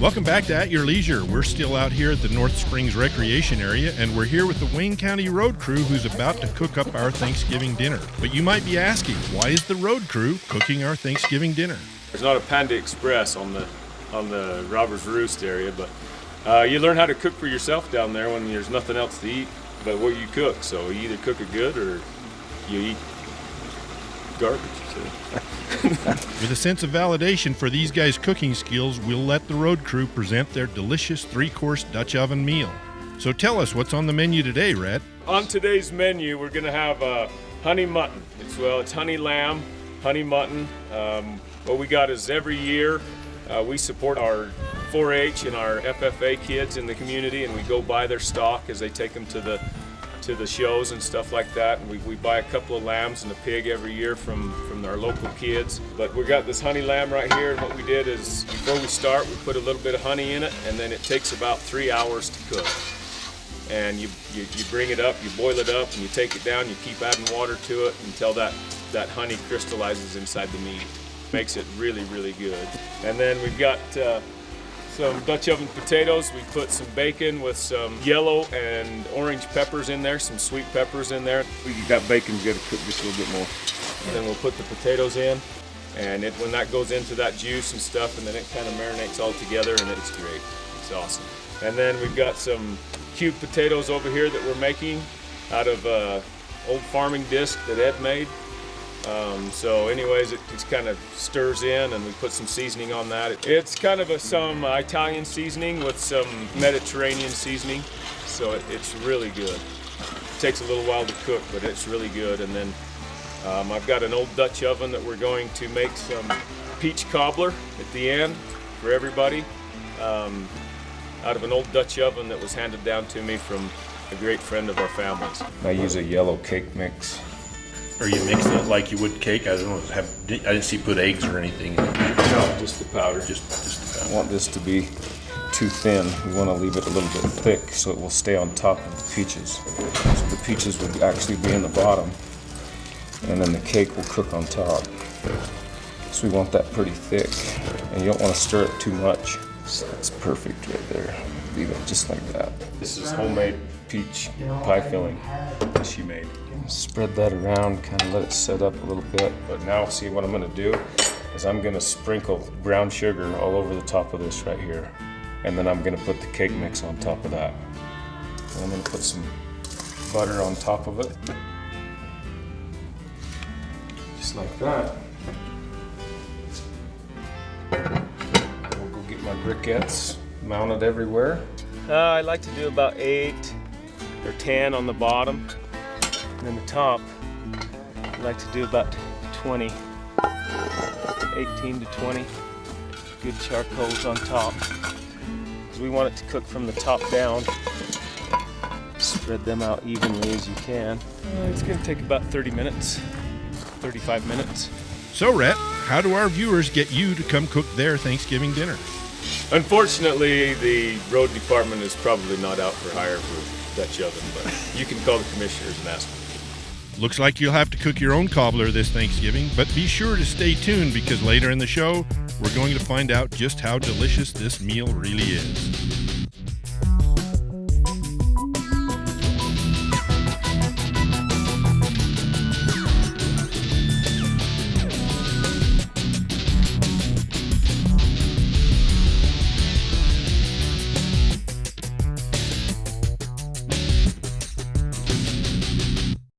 Welcome back to At Your Leisure. We're still out here at the North Springs Recreation Area, and we're here with the Wayne County Road Crew who's about to cook up our Thanksgiving dinner. But you might be asking, why is the road crew cooking our Thanksgiving dinner? There's not a Panda Express on the Robbers Roost area, but you learn how to cook for yourself down there when there's nothing else to eat but what you cook. So you either cook it good or you eat garbage. So. With a sense of validation for these guys' cooking skills, we'll let the road crew present their delicious 3-course Dutch oven meal. So tell us what's on the menu today, Rhett. On today's menu, we're going to have honey mutton. It's honey lamb, honey mutton. What we got is every year we support our 4-H and our FFA kids in the community, and we go buy their stock as they take them to the shows and stuff like that. And we buy a couple of lambs and a pig every year from our local kids. But we got this honey lamb right here, and what we did is before we start, we put a little bit of honey in it, and then it takes about 3 hours to cook. And you bring it up, you boil it up, and you take it down, you keep adding water to it until that honey crystallizes inside the meat. Makes it really, really good. And then we've got some Dutch oven potatoes. We put some bacon with some yellow and orange peppers in there, some sweet peppers in there. That bacon's got to cook just a little bit more. And then we'll put the potatoes in, and when that goes into that juice and stuff, and then it kind of marinates all together, and it's great. It's awesome. And then we've got some cubed potatoes over here that we're making out of old farming disc that Ed made. So anyways, it just kind of stirs in, and we put some seasoning on that. It's kind of some Italian seasoning with some Mediterranean seasoning, so it's really good. It takes a little while to cook, but it's really good. And then I've got an old Dutch oven that we're going to make some peach cobbler at the end for everybody out of an old Dutch oven that was handed down to me from a great friend of our family's. I use a yellow cake mix. Are you mixing it like you would cake? I didn't see you put eggs or anything in it. No, just the powder. Just the I powder. want this to be too thin. We want to leave it a little bit thick so it will stay on top of the peaches. So the peaches would actually be in the bottom, and then the cake will cook on top. So we want that pretty thick, and you don't want to stir it too much. So that's perfect right there. Leave it just like that. This is homemade Peach pie filling that she made. Spread that around, kind of let it set up a little bit. But now, see, what I'm going to do is I'm going to sprinkle brown sugar all over the top of this right here. And then I'm going to put the cake mix on top of that. And I'm going to put some butter on top of it. Just like that. We'll go get my briquettes mounted everywhere. I like to do about 8 or 10 on the bottom, and then the top I like to do about 20, 18 to 20 good charcoals on top, because we want it to cook from the top down. Spread them out evenly as you can. It's going to take about 30 minutes, 35 minutes. So, Rhett, how do our viewers get you to come cook their Thanksgiving dinner? Unfortunately, the road department is probably not out for hire for Dutch oven, but you can call the commissioners and ask them. Looks like you'll have to cook your own cobbler this Thanksgiving, but be sure to stay tuned because later in the show, we're going to find out just how delicious this meal really is.